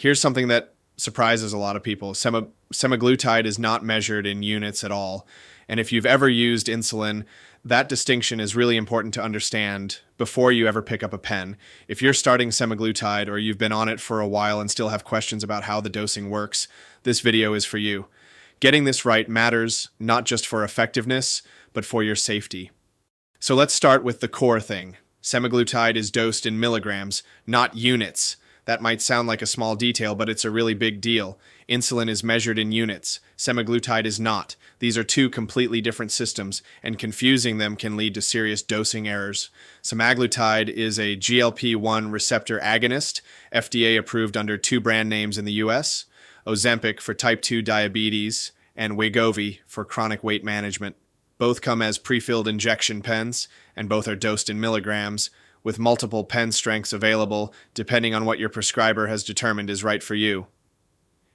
Here's something that surprises a lot of people. Semaglutide is not measured in units at all. And if you've ever used insulin, that distinction is really important to understand before you ever pick up a pen. If you're starting semaglutide or you've been on it for a while and still have questions about how the dosing works, this video is for you. Getting this right matters not just for effectiveness, but for your safety. So let's start with the core thing. Semaglutide is dosed in milligrams, not units. That might sound like a small detail, but it's a really big deal. Insulin is measured in units. Semaglutide is not. These are two completely different systems, and confusing them can lead to serious dosing errors. Semaglutide is a GLP-1 receptor agonist, FDA approved under two brand names in the US, Ozempic for type 2 diabetes, and Wegovy for chronic weight management. Both come as pre-filled injection pens, and both are dosed in milligrams, with multiple pen strengths available depending on what your prescriber has determined is right for you.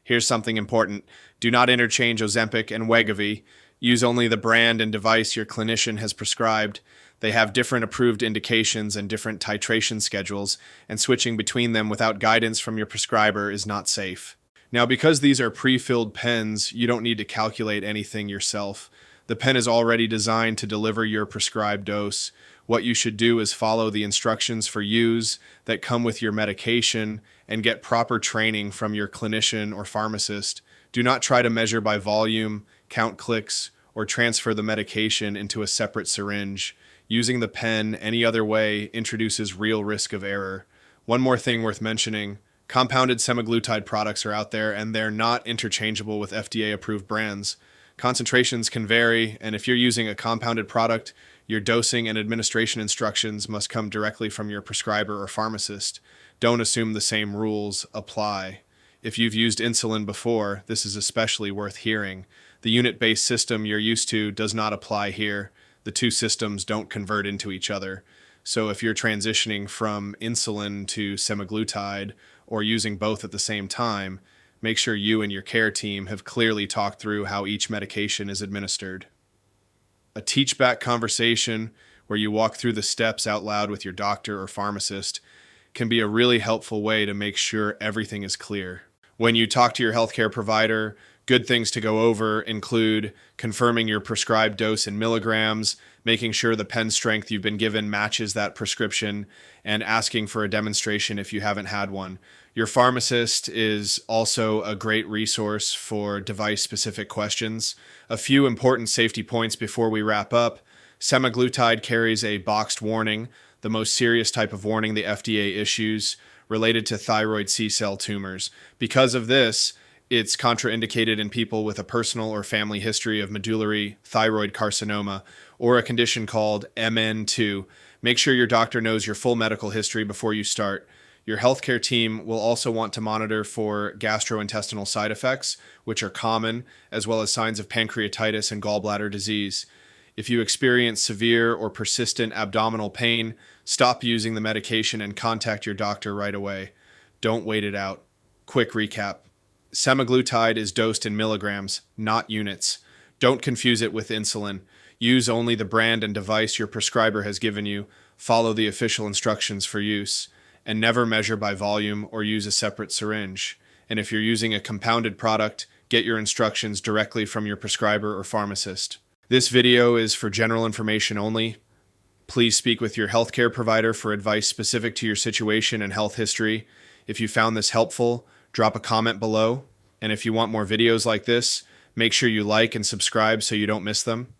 Here's something important. Do not interchange Ozempic and Wegovy. Use only the brand and device your clinician has prescribed. They have different approved indications and different titration schedules, and switching between them without guidance from your prescriber is not safe. Now, because these are pre-filled pens, you don't need to calculate anything yourself. The pen is already designed to deliver your prescribed dose. What you should do is follow the instructions for use that come with your medication and get proper training from your clinician or pharmacist. Do not try to measure by volume, count clicks, or transfer the medication into a separate syringe. Using the pen any other way introduces real risk of error. One more thing worth mentioning. Compounded semaglutide products are out there, and they're not interchangeable with FDA-approved brands. Concentrations can vary, and if you're using a compounded product, your dosing and administration instructions must come directly from your prescriber or pharmacist. Don't assume the same rules apply. If you've used insulin before, this is especially worth hearing. The unit-based system you're used to does not apply here. The two systems don't convert into each other. So if you're transitioning from insulin to semaglutide or using both at the same time, make sure you and your care team have clearly talked through how each medication is administered. A teach-back conversation where you walk through the steps out loud with your doctor or pharmacist can be a really helpful way to make sure everything is clear. When you talk to your healthcare provider, good things to go over include confirming your prescribed dose in milligrams, making sure the pen strength you've been given matches that prescription, and asking for a demonstration if you haven't had one. Your pharmacist is also a great resource for device-specific questions. A few important safety points before we wrap up. Semaglutide carries a boxed warning, the most serious type of warning the FDA issues, related to thyroid C-cell tumors. Because of this, it's contraindicated in people with a personal or family history of medullary thyroid carcinoma or a condition called MN2. Make sure your doctor knows your full medical history before you start. Your healthcare team will also want to monitor for gastrointestinal side effects, which are common, as well as signs of pancreatitis and gallbladder disease. If you experience severe or persistent abdominal pain, stop using the medication and contact your doctor right away. Don't wait it out. Quick recap. Semaglutide is dosed in milligrams, not units. Don't confuse it with insulin. Use only the brand and device your prescriber has given you. Follow the official instructions for use. And never measure by volume or use a separate syringe. And if you're using a compounded product, get your instructions directly from your prescriber or pharmacist. This video is for general information only. Please speak with your healthcare provider for advice specific to your situation and health history. If you found this helpful, drop a comment below. And if you want more videos like this, make sure you like and subscribe so you don't miss them.